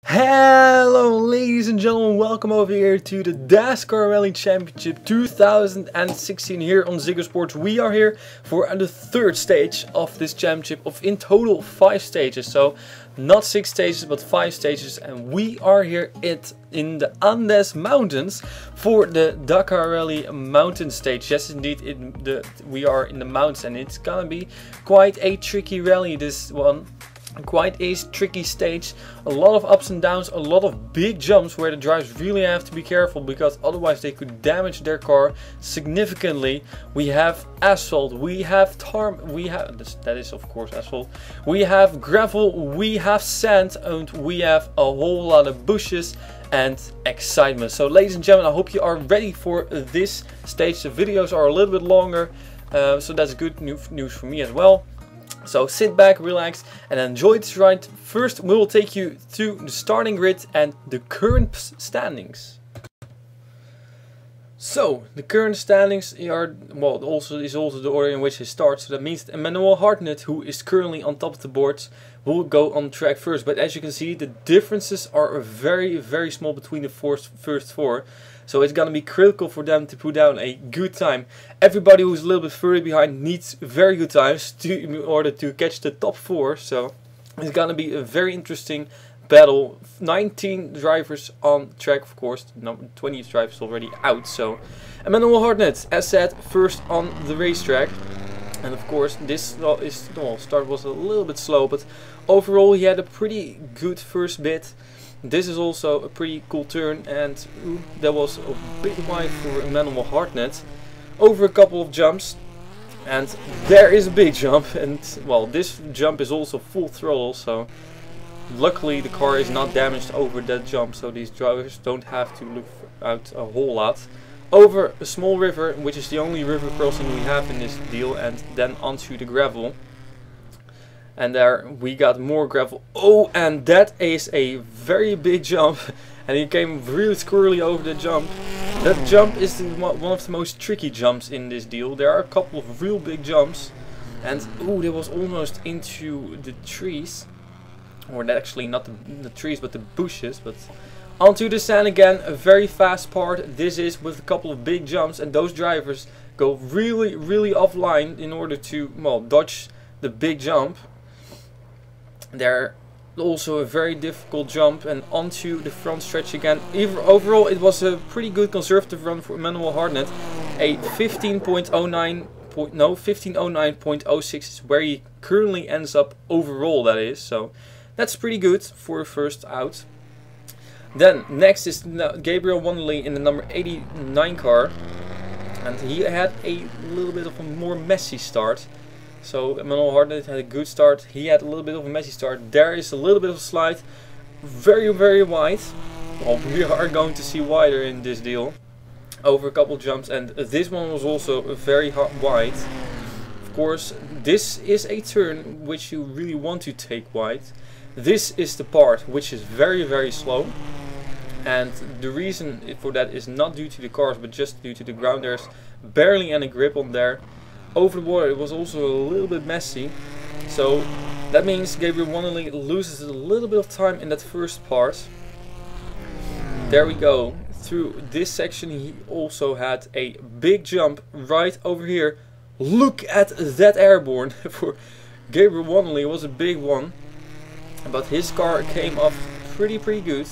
Hello ladies and gentlemen, welcome over here to the Dascar Rally Championship 2016 here on Ziggo Sports. We are here for the third stage of this championship of in total 5 stages. So not 6 stages but 5 stages, and we are here in the Andes Mountains for the Dakar Rally mountain stage. Yes indeed, we are in the mountains and it's gonna be quite a tricky rally, this one. Quite a tricky stage, a lot of ups and downs, a lot of big jumps where the drivers really have to be careful because otherwise they could damage their car significantly. We have asphalt, we have that is of course asphalt, we have gravel, we have sand, and we have a whole lot of bushes and excitement. So ladies and gentlemen, I hope you are ready for this stage. The videos are a little bit longer, so that's good news for me as well. So sit back, relax and enjoy this ride. First we will take you to the starting grid and the current standings. So the current standings are, well, also the order in which it starts. So that means that Emmanuel Hartnett, who is currently on top of the boards, will go on track first. But as you can see, the differences are very small between the first 4. So it's gonna be critical for them to put down a good time. Everybody who's a little bit further behind needs very good times in order to catch the top 4. So it's gonna be a very interesting battle. 19 drivers on track, of course. No, 20 drivers already out. So Emmanuel Hartnett, as said, first on the racetrack. And of course this start was a little bit slow, but overall he had a pretty good first bit. This is also a pretty cool turn, and that was a bit wide for Emmanuel Hartnett. Over a couple of jumps, and there is a big jump, and well, this jump is also full throttle, so luckily the car is not damaged over that jump, so these drivers don't have to look out a whole lot. Over a small river, which is the only river crossing we have in this deal, and then onto the gravel. And there we got more gravel. Oh, and that is a very big jump. And he came really squirrely over the jump. That jump is one of the most tricky jumps in this deal. There are a couple of real big jumps. And oh, that was almost into the trees. Or actually not the trees, but the bushes. But onto the sand again, a very fast part. This is with a couple of big jumps. And those drivers go really offline in order to, well, dodge the big jump. There also a very difficult jump and onto the front stretch again. Overall it was a pretty good conservative run for Emmanuel Hartnett. A 1509.06 is where he currently ends up overall, that is. So that's pretty good for a first out. Then next is Gabriel Wanderley in the number 89 car. And he had a little bit of a more messy start. So Emmanuel Hartnett had a good start, he had a little bit of a messy start. There is a little bit of a slide, very wide. Well, we are going to see wider in this deal. Over a couple jumps, and this one was also very wide. Of course, this is a turn which you really want to take wide. This is the part which is very slow. And the reason for that is not due to the cars, but just due to the ground. There's barely any grip on there. Over the water it was also a little bit messy, so that means Gabriel Wanderley loses a little bit of time in that first part. There we go. Through this section he also had a big jump right over here. Look at that airborne. For Gabriel Wanderley it was a big one, but his car came off pretty good,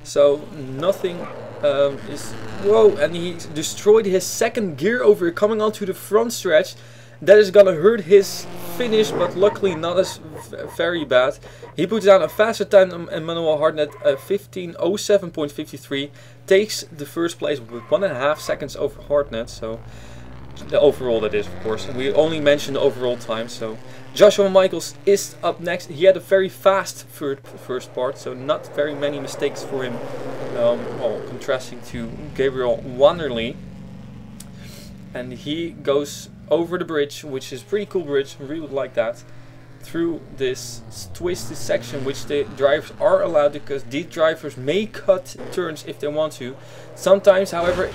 so nothing is... Whoa, and he destroyed his second gear over here coming onto the front stretch. That is gonna hurt his finish, but luckily not as very bad. He puts down a faster time than Emmanuel Hartnett, 15:07.53. Takes the first place with 1.5 seconds over Hartnett. So the overall, that is, of course. We only mentioned the overall time. So Joshua Michaels is up next. He had a very fast first part, so not very many mistakes for him. Well, contrasting to Gabriel Wanderley. And he goes over the bridge, which is a pretty cool bridge, I really like that. Through this twisted section, which the drivers are allowed, because these drivers may cut turns if they want to. Sometimes, however,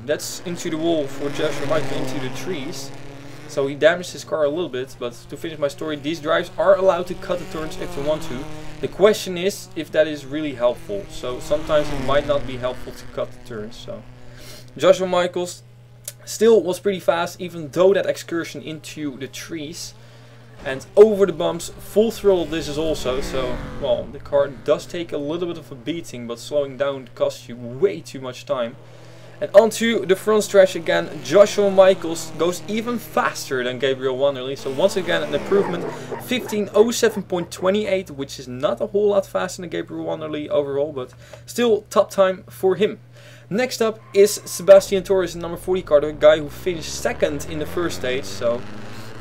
that's into the wall for Joshua Michael, into the trees. So he damaged his car a little bit, but to finish my story, these drivers are allowed to cut the turns if they want to. The question is if that is really helpful. So sometimes it might not be helpful to cut the turns. So Joshua Michaels still was pretty fast, even though that excursion into the trees and over the bumps. Full throttle this is also, so well, the car does take a little bit of a beating, but slowing down costs you way too much time. And onto the front stretch again, Joshua Michaels goes even faster than Gabriel Wanderley. So once again an improvement, 15:07.28, which is not a whole lot faster than Gabriel Wanderley overall, but still top time for him. Next up is Sebastian Torres, number 40 car, the guy who finished second in the first stage. So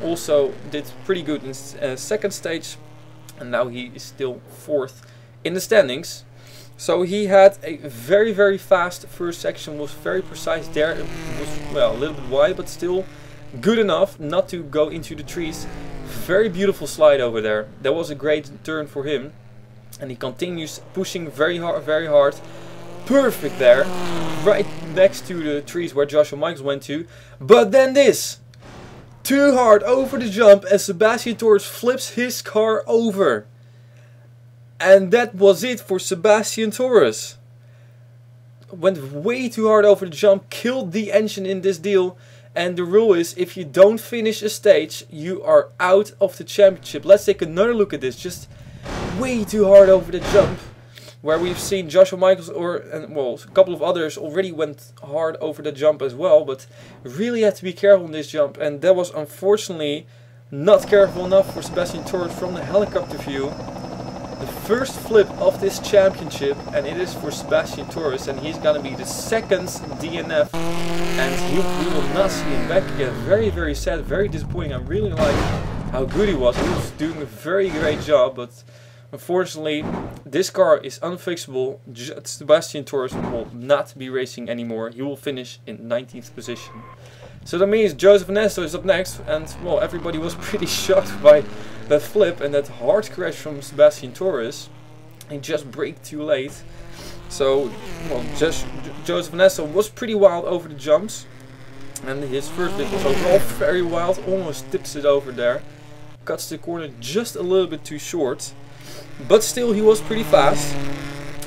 also did pretty good in second stage, and now he is still fourth in the standings. So he had a very fast first section, was very precise there. It was, well, a little bit wide, but still good enough not to go into the trees. Very beautiful slide over there. That was a great turn for him, and he continues pushing very hard. Perfect there, right next to the trees where Joshua Michaels went to. But then this, too hard over the jump, and Sebastian Torres flips his car over. And that was it for Sebastian Torres. Went way too hard over the jump, killed the engine in this deal. And the rule is, if you don't finish a stage, you are out of the championship. Let's take another look at this. Just way too hard over the jump. Where we've seen Joshua Michaels and well, a couple of others already went hard over the jump as well. But really had to be careful on this jump. And that was unfortunately not careful enough for Sebastian Torres from the helicopter view. The first flip of this championship, and it is for Sebastian Torres, and he's gonna be the second DNF, and we will not see him back again. Very sad, very disappointing. I really like how good he was. He was doing a very great job, but unfortunately this car is unfixable. Sebastian Torres will not be racing anymore. He will finish in 19th position. So that means Joseph Nesto is up next, and well, everybody was pretty shocked by that flip and that hard crash from Sebastian Torres. He just braked too late. So, well, Joseph Nesto was pretty wild over the jumps, and his first bit was overall very wild, almost tips it over there. Cuts the corner just a little bit too short, but still he was pretty fast.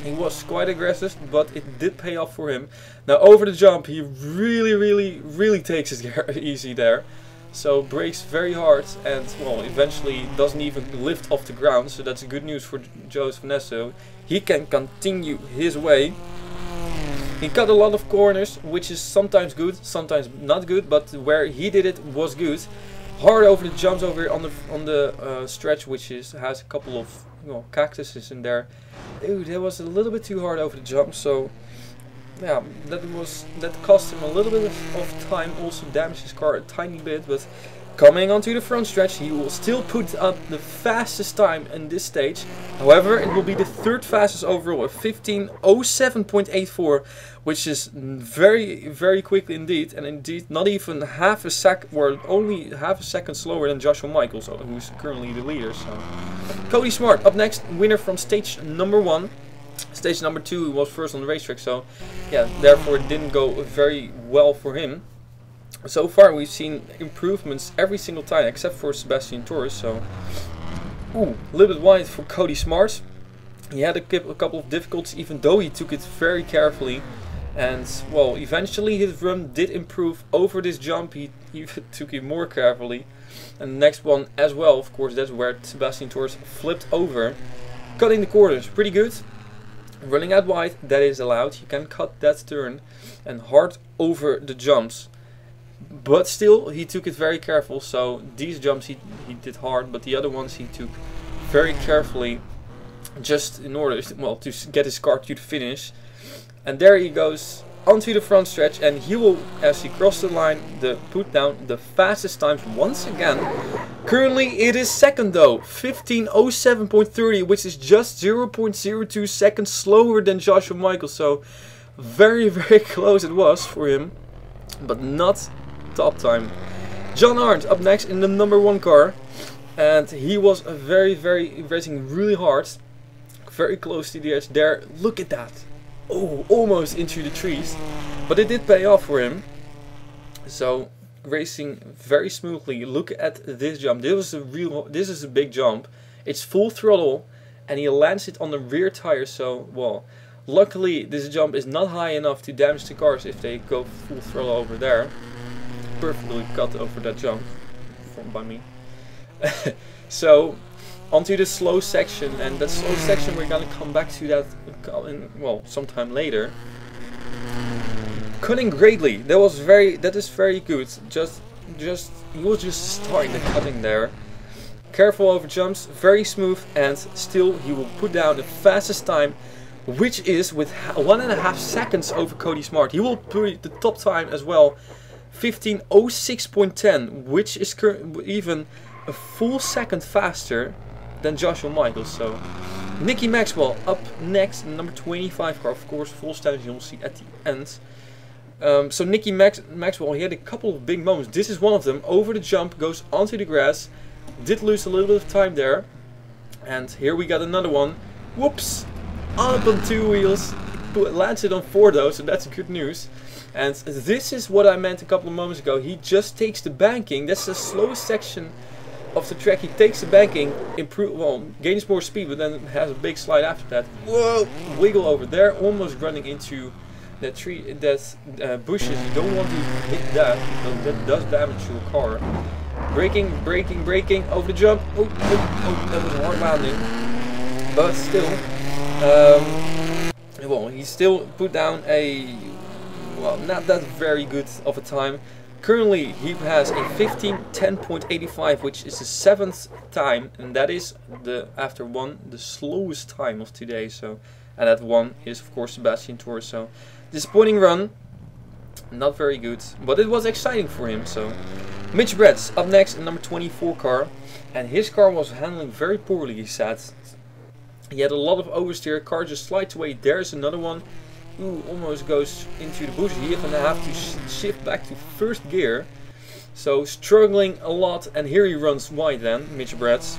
He was quite aggressive, but it did pay off for him. Now over the jump, he really takes it easy there. So brakes very hard, and well, eventually doesn't even lift off the ground. So that's good news for Joseph Nesto. He can continue his way. He cut a lot of corners, which is sometimes good, sometimes not good. But where he did it was good. Hard over the jumps over here on the stretch, which has a couple of cactuses in there. Dude, that was a little bit too hard over the jump, so yeah, that cost him a little bit of time, also damaged his car a tiny bit. But coming onto the front stretch, he will still put up the fastest time in this stage. However, it will be the third fastest overall, at 15:07.84, which is very quick indeed, and indeed not even half a second, or only half a second slower than Joshua Michaels, who's currently the leader. So Cody Smart up next, winner from stage number 1. Stage number 2 was first on the racetrack, so yeah, therefore it didn't go very well for him. So far we've seen improvements every single time except for Sebastian Torres. So a little bit wide for Cody Smart. He had a couple of difficulties, even though he took it very carefully. And well, eventually his run did improve over this jump. He took it more carefully. And the next one as well, of course, that's where Sebastian Torres flipped over. Cutting the corners, pretty good. Running out wide, that is allowed. You can cut that turn, and hard over the jumps. But still, he took it very careful. So these jumps he did hard, but the other ones he took very carefully, just in order to get his car to the finish. And there he goes onto the front stretch, and he will, as he crossed the line, put down the fastest times once again. Currently it is second though, 15:07.30, which is just 0.02 seconds slower than Joshua Michaels. So very close it was for him, but not top time. John Arndt up next in the number 1 car, and he was racing really hard, very close to the edge there. Look at that. Oh, almost into the trees, but it did pay off for him. So racing very smoothly. Look at this jump. This is a big jump. It's full throttle, and he lands it on the rear tire. So, well, luckily this jump is not high enough to damage the cars if they go full throttle over there. Perfectly cut over that jump by me. So, onto the slow section, and that slow section we're gonna come back to that well, sometime later. Cutting greatly. That is very good. He was just starting the cutting there. Careful over jumps, very smooth, and still he will put down the fastest time, which is with 1.5 seconds over Cody Smart. He will put the top time as well, 15:06.10, which is even a full second faster than Joshua Michaels. So Nicky Maxwell up next, number 25 car, of course, full stats you'll see at the end. So Nicky Maxwell, he had a couple of big moments. This is one of them. Over the jump, goes onto the grass, did lose a little bit of time there, and here we got another one. Whoops, up on 2 wheels, lands it on 4 though, so that's good news. And this is what I meant a couple of moments ago. He just takes the banking. That's the slowest section of the track. He takes the banking, gains more speed, but then has a big slide after that. Whoa! Wiggle over there, almost running into that tree, bushes. You don't want to hit that, because that does damage your car. Braking over the jump. Oh, that was a hard landing. But still, well, he still put down a, well, not that very good of a time. Currently, he has a 15:10.85, which is the 7th time, and that is after one the slowest time of today. So, and that one is of course Sebastian Torres. So, disappointing run, not very good, but it was exciting for him. So, Mitch Bretz up next in number 24 car, and his car was handling very poorly. He said he had a lot of oversteer. Car just slides away. There's another one. Ooh, almost goes into the bush. He even have to shift back to first gear. So struggling a lot, and here he runs wide then, Mitch Bretz.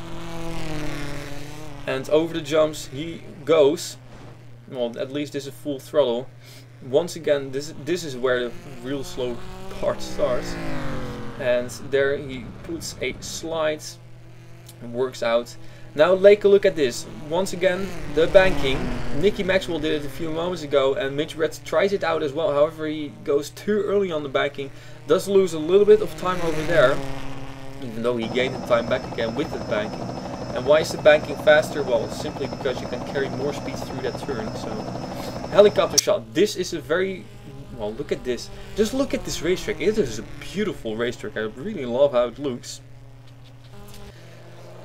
And over the jumps he goes. Well, at least this is full throttle. Once again, this is where the real slow part starts. And there he puts a slide and works out. Now take a look at this. Once again, the banking. Nicky Maxwell did it a few moments ago, and Mitch Bretz tries it out as well. However, he goes too early on the banking. Does lose a little bit of time over there, even though he gained the time back again with the banking. And why is the banking faster? Well, simply because you can carry more speed through that turn. So, helicopter shot. This is a very, well, look at this. Just look at this racetrack. It is a beautiful racetrack. I really love how it looks.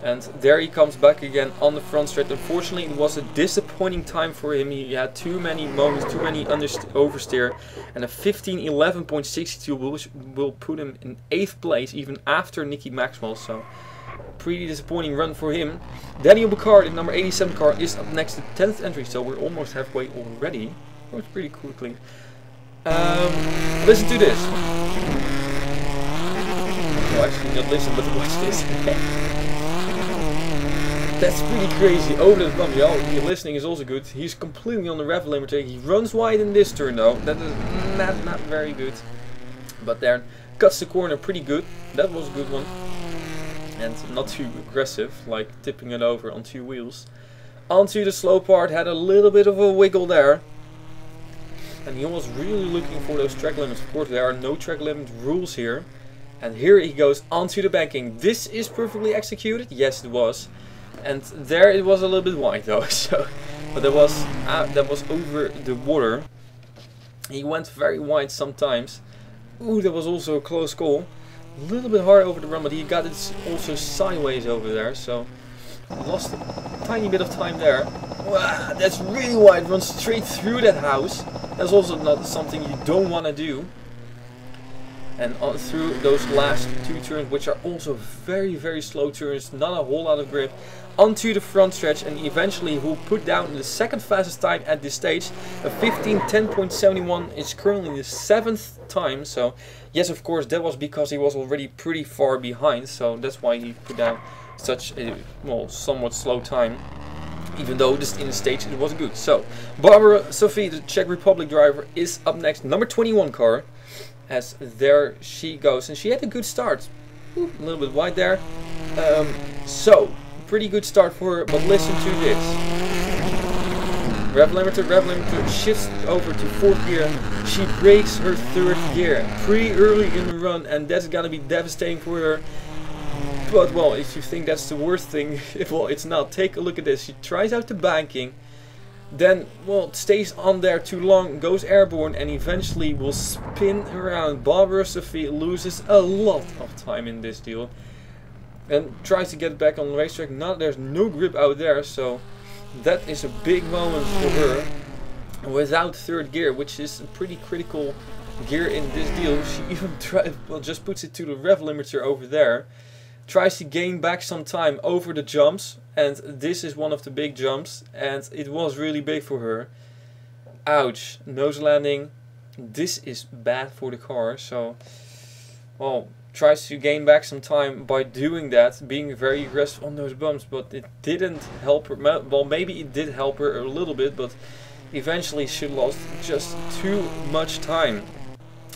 And there he comes back again on the front stretch. Unfortunately, it was a disappointing time for him. He had too many moments, too many oversteer, and a 15:11.62 will put him in 8th place, even after Nicky Maxwell. So, pretty disappointing run for him. Daniel Bacard in number 87 car is up next to 10th entry, so we're almost halfway already. Goes pretty quickly. Listen to this. Well, actually, not listen, but watch this. That's pretty crazy. Over the bump, yeah, listening is also good. He's completely on the rev limiter. He runs wide in this turn though. That is not very good. But there, cuts the corner pretty good. That was a good one. And not too aggressive, like tipping it over on 2 wheels. Onto the slow part, had a little bit of a wiggle there. And he was really looking for those track limits. Of course, there are no track limit rules here. And here he goes onto the banking. This is perfectly executed. Yes, it was. And there it was a little bit wide though, so, but that was over the water. He went very wide sometimes. Ooh, that was also a close call. A little bit hard over the run, but he got it also sideways over there, so lost a tiny bit of time there. Wow, that's really wide. Runs straight through that house. That's also not something you don't want to do. And on through those last 2 turns, which are also very, very slow turns, not a whole lot of grip, onto the front stretch, and eventually he'll put down the 2nd fastest time at this stage. A 15:10.71 is currently the 7th time. So yes, of course, that was because he was already pretty far behind, so that's why he put down such a, well, somewhat slow time. Even though this in the stage it was good. So Barbara Sophie, the Czech Republic driver, is up next, number 21 car. as there she goes. And she had a good start. Ooh, a little bit wide there. So, pretty good start for her, but listen to this. Rev limiter shifts over to 4th gear. She breaks her 3rd gear pretty early in the run, and that's gonna be devastating for her. But well, if you think that's the worst thing, well, it's not. Take a look at this. She tries out the banking, then, well, stays on there too long, goes airborne, and eventually will spin around. Barbara Sophie loses a lot of time in this deal, and tries to get back on the racetrack. There's no grip out there, so that is a big moment for her. Without 3rd gear, which is a pretty critical gear in this deal, she even just puts it to the rev limiter over there. Tries to gain back some time over the jumps, and this is one of the big jumps, and it was really big for her. Ouch, nose landing. This is bad for the car, so, well, tries to gain back some time by doing that, being very aggressive on those bumps, but it didn't help her. Well, maybe it did help her a little bit, but eventually she lost just too much time.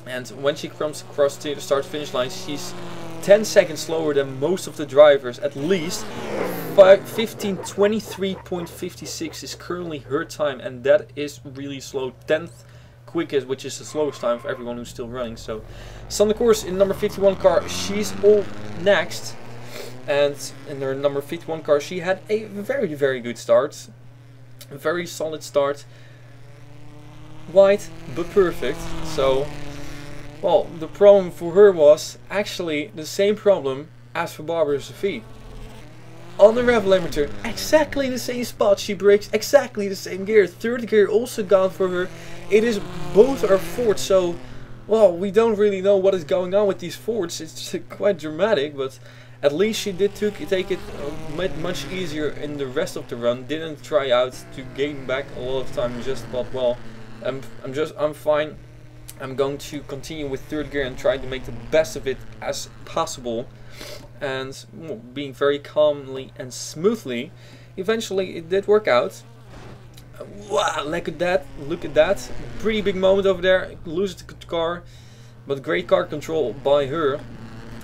And when she comes across to the start finish line, she's 10 seconds slower than most of the drivers, at least. 15:23.56 is currently her time, and that is really slow. 10th quickest, which is the slowest time for everyone who's still running. So, Sander Koers in number 51 car, she's all next. And in her number 51 car, she had a very, very good start. A very solid start. Wide, but perfect. So, well, the problem for her was actually the same problem as for Barbara Sophie. On the rev limiter, exactly the same spot, she brakes exactly the same gear. 3rd gear also gone for her. It is both are Fords, so, well, we don't really know what is going on with these Fords. It's quite dramatic, but at least she did take it much easier in the rest of the run. Didn't try out to gain back a lot of time. Just thought, well, I'm fine. I'm going to continue with 3rd gear and try to make the best of it as possible. And well, being very calmly and smoothly, eventually it did work out. Wow, look at that. Pretty big moment over there. Loses the car, but great car control by her.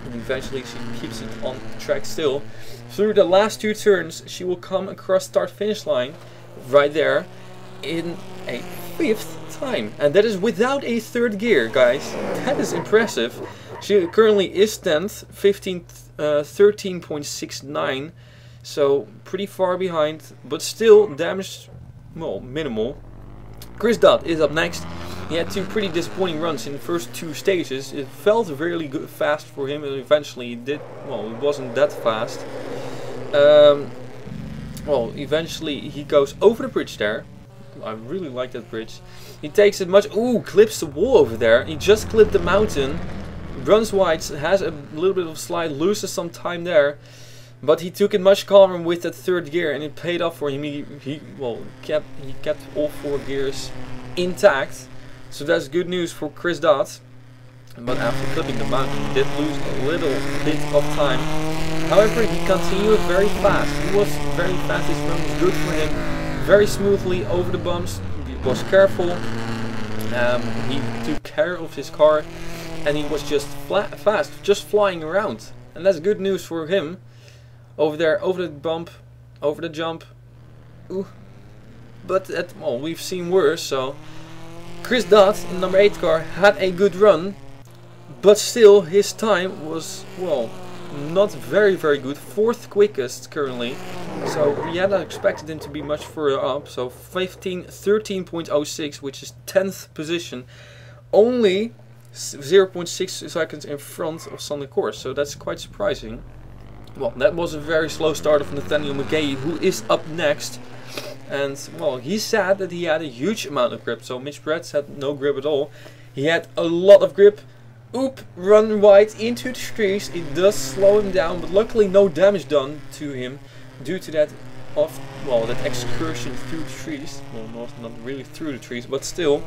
And eventually she keeps it on track still. Through the last 2 turns, she will come across start finish line right there in a 5th time, and that is without a 3rd gear, guys. That is impressive. She currently is 10th, 13.69, so pretty far behind, but still damage, well, minimal. Chris Dodd is up next. He had 2 pretty disappointing runs in the first 2 stages. It felt really good, fast for him, and eventually it did. Well, it wasn't that fast. Well, eventually he goes over the bridge there. I really like that bridge. He takes it much. Ooh, clips the wall over there. He just clipped the mountain. Runs wide, has a little bit of slide, loses some time there. But he took it much calmer with that 3rd gear, and it paid off for him. He kept all 4 gears intact. So that's good news for Chris Dodd. But after clipping the mountain, he did lose a little bit of time. However, he continued very fast. He was very fast. His run was good for him. Very smoothly over the bumps. He was careful. He took care of his car, and he was just fast, just flying around. And that's good news for him. Over there, over the bump, over the jump. Ooh. But well, we've seen worse. So Chris Dodd in number 8 car had a good run, but still his time was, well, not very good. 4th quickest currently, so we had not expected him to be much further up. So 13.06, which is 10th position, only 0.6 seconds in front of Sander Koers, so that's quite surprising. Well, that was a very slow start of Nathaniel McGahey, who is up next. And well, he said that he had a huge amount of grip, so Mitch Bretz had no grip at all. He had a lot of grip. Oop, run wide into the trees. It does slow him down, but luckily no damage done to him due to that that excursion through the trees. Well, not really through the trees, but still.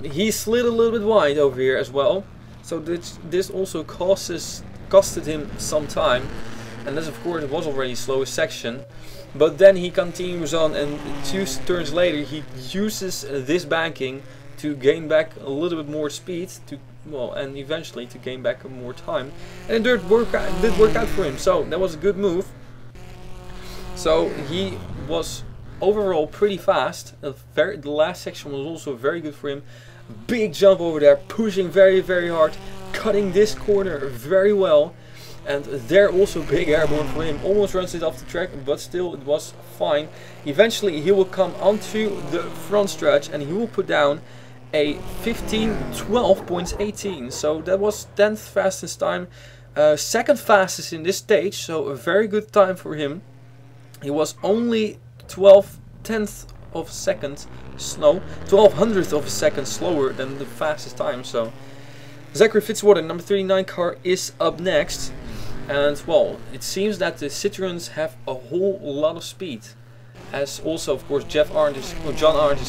He slid a little bit wide over here as well, so this also costed him some time, and this of course was already slowest section. But then he continues on, and 2 turns later he uses this banking to gain back a little bit more speed, and eventually to gain back more time. And it did work out for him, so that was a good move. So he was overall pretty fast. The last section was also very good for him. Big jump over there, pushing very, very hard, cutting this corner very well. And there also big airborne for him. Almost runs it off the track, but still it was fine. Eventually he will come onto the front stretch and he will put down a 15:12.18. So that was 10th fastest time, second fastest in this stage. So a very good time for him. He was only 12/10th of a second slow, 1200th of a second slower than the fastest time. So Zachary Fitzwater, number 39 car, is up next. And well, it seems that the Citroens have a whole lot of speed. As also, of course, John Arndt is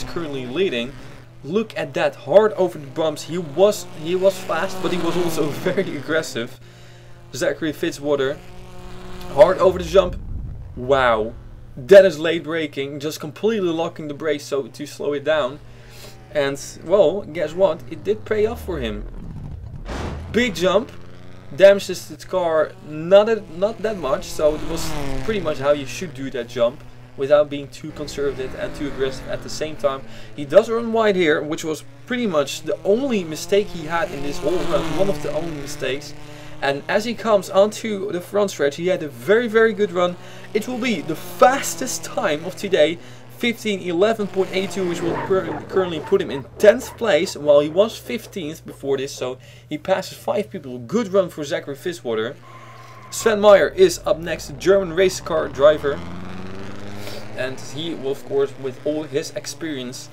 currently leading. Look at that, hard over the bumps. He was fast, but he was also very aggressive. Zachary Fitzwater, hard over the jump. Wow, that is late braking, just completely locking the brakes so to slow it down. And well, guess what? It did pay off for him. Big jump. Damages the car not that much, so it was pretty much how you should do that jump without being too conservative and too aggressive at the same time. He does run wide here, which was pretty much the only mistake he had in this whole run, one of the only mistakes. And as he comes onto the front stretch, he had a very, very good run. It will be the fastest time of today, 15:11.82, which will currently put him in 10th place, while he was 15th before this, so he passes 5 people. Good run for Zachary Fitzwater. Sven Meyer is up next, the German race car driver. And he will, of course, with all his experience,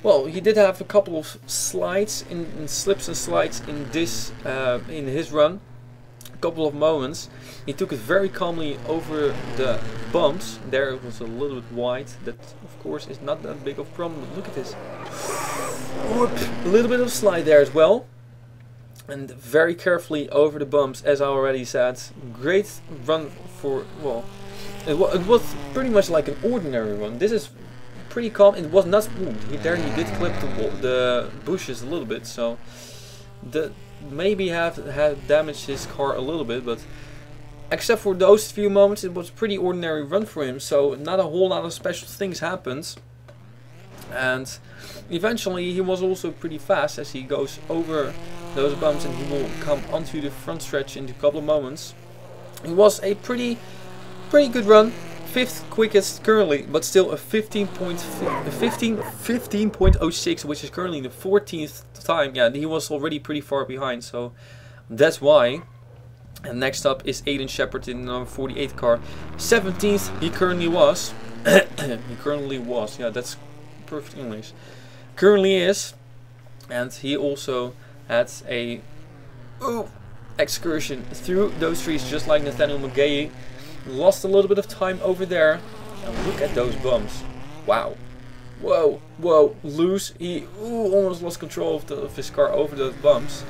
well, he did have a couple of slides, slips and slides in this, in his run. A couple of moments. He took it very calmly over the bumps. There it was a little bit wide. That, of course, is not that big of a problem. But look at this. Whoop. A little bit of slide there as well. And very carefully over the bumps, as I already said. Great run for, well, it was pretty much like an ordinary run. This is pretty calm. It was not smooth. There he did clip the bushes a little bit. So maybe have damaged his car a little bit, but except for those few moments, it was a pretty ordinary run for him, so not a whole lot of special things happened. And eventually he was also pretty fast as he goes over those bumps, and he will come onto the front stretch in a couple of moments. It was a pretty good run, 5th quickest currently, but still a 15.06, which is currently the 14th time. Yeah, he was already pretty far behind, so that's why. And next up is Aiden Shepard in the number 48 car. 17th he currently was. Yeah, that's perfect English. Currently is. And he also had a excursion through those trees, just like Nathaniel McGahey. Lost a little bit of time over there. And look at those bumps. Wow. Whoa, whoa, loose. He almost lost control of his car over those bumps.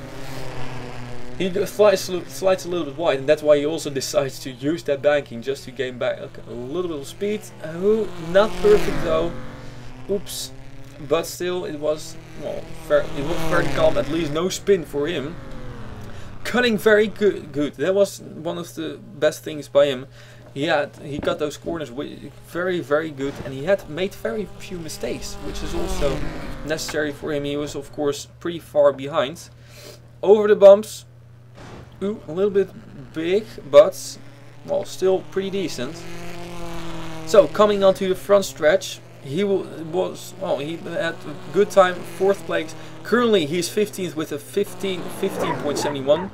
He slides a little bit wide, and that's why he also decides to use that banking just to gain back a little bit of speed. Not perfect though. Oops. But still, it was, well, very calm. At least no spin for him. Cutting very good. That was one of the best things by him. He got those corners very, very good, and he had made very few mistakes, which is also necessary for him. He was, of course, pretty far behind. Over the bumps. A little bit big, but well, still pretty decent. So coming onto the front stretch, he had a good time, 4th place. Currently he's 15th with a 15.71,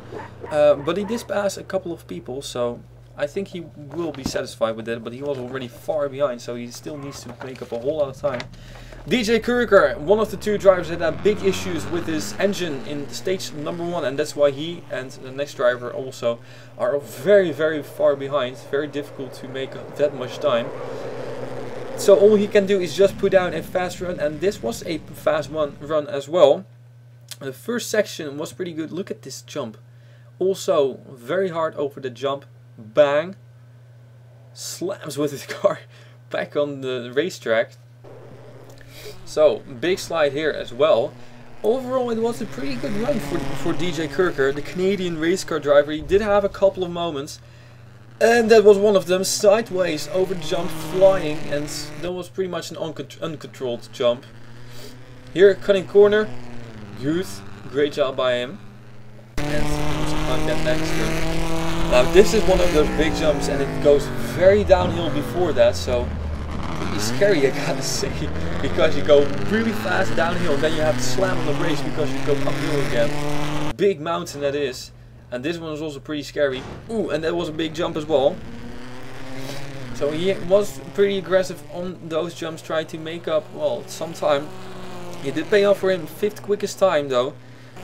but he did pass a couple of people, so I think he will be satisfied with that. But he was already far behind, so he still needs to make up a whole lot of time. DJ Kruger, one of the 2 drivers that had big issues with his engine in stage number 1, and that's why he and the next driver also are very, very far behind. Very difficult to make that much time. So all he can do is just put down a fast run, and this was a fast run as well. The first section was pretty good. Look at this jump. Also very hard over the jump. Bang. Slams with his car back on the racetrack. So, big slide here as well. Overall, it was a pretty good run for DJ Kirker, the Canadian race car driver. He did have a couple of moments, and that was one of them, sideways over the jump, flying, and that was pretty much an uncontrolled jump. Here, cutting corner, Youth, great job by him. And on that next turn. Now this is one of those big jumps, and it goes very downhill before that, so pretty scary, I gotta say, because you go really fast downhill, then you have to slam on the brakes because you go uphill again. Big mountain that is, and this one was also pretty scary. Ooh, and that was a big jump as well. So he was pretty aggressive on those jumps, trying to make up, well, some time. It did pay off for him, 5th quickest time though.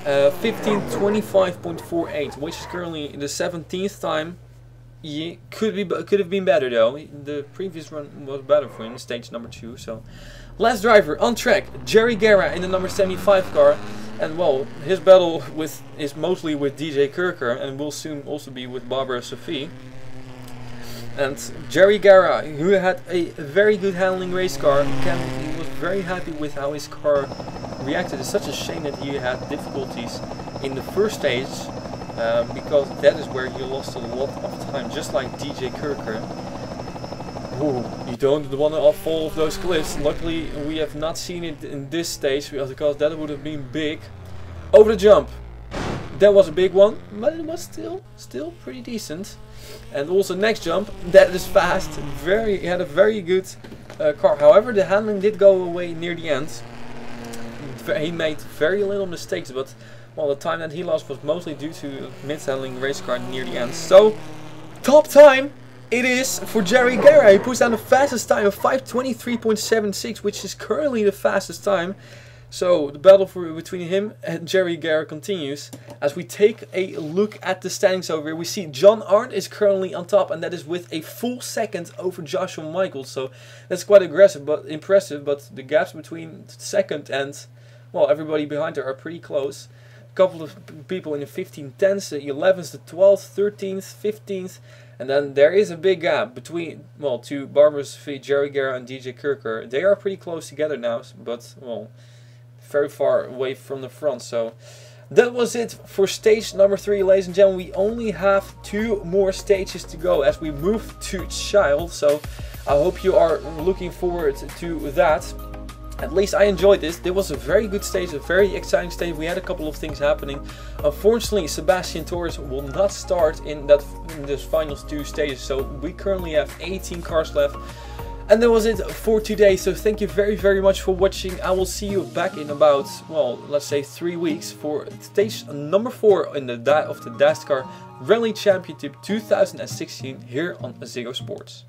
15:25.48, which is currently the 17th time. Yeah, could have been better though. The previous run was better for him, stage number 2. So, last driver on track, Jerry Guerra in the number 75 car, and well, his battle is mostly with DJ Kirker, and will soon also be with Barbara Sophie. And Jerry Guerra, who had a very good handling race car, he was very happy with how his car reacted. It's such a shame that he had difficulties in the first stage. Because that is where he lost a lot of time, just like DJ Kirker. Ooh, you don't want to fall off those cliffs. Luckily, we have not seen it in this stage, because that would have been big. Over the jump. That was a big one, but it was still pretty decent. And also next jump, that is fast. He had a very good car. However, the handling did go away near the end. He made very little mistakes, but well, the time that he lost was mostly due to mishandling race car near the end. So, top time it is for Jerry Guerra. He puts down the fastest time of 5:23.76, which is currently the fastest time. So, the battle between him and Jerry Guerra continues. As we take a look at the standings over here, we see John Arndt is currently on top, and that is with a full second over Joshua Michaels. So, that's quite aggressive, but impressive. But the gaps between second and, well, everybody behind her are pretty close. Couple of people in the 15-10s, the 11s, the 12th, 13th, 15th, and then there is a big gap between, well, to Barbara Sophie, Jerry Guerra and DJ Kirker. They are pretty close together now, but, well, very far away from the front. So that was it for stage number 3, ladies and gentlemen. We only have 2 more stages to go as we move to Child, so I hope you are looking forward to that. At least I enjoyed this. It was a very good stage, a very exciting stage. We had a couple of things happening. Unfortunately, Sebastian Torres will not start in this final 2 stages. So we currently have 18 cars left. And that was it for today. So thank you very, very much for watching. I will see you back in about, well, let's say 3 weeks for stage number 4 in the Dascar Rally Championship 2016 here on Ziggo Sports.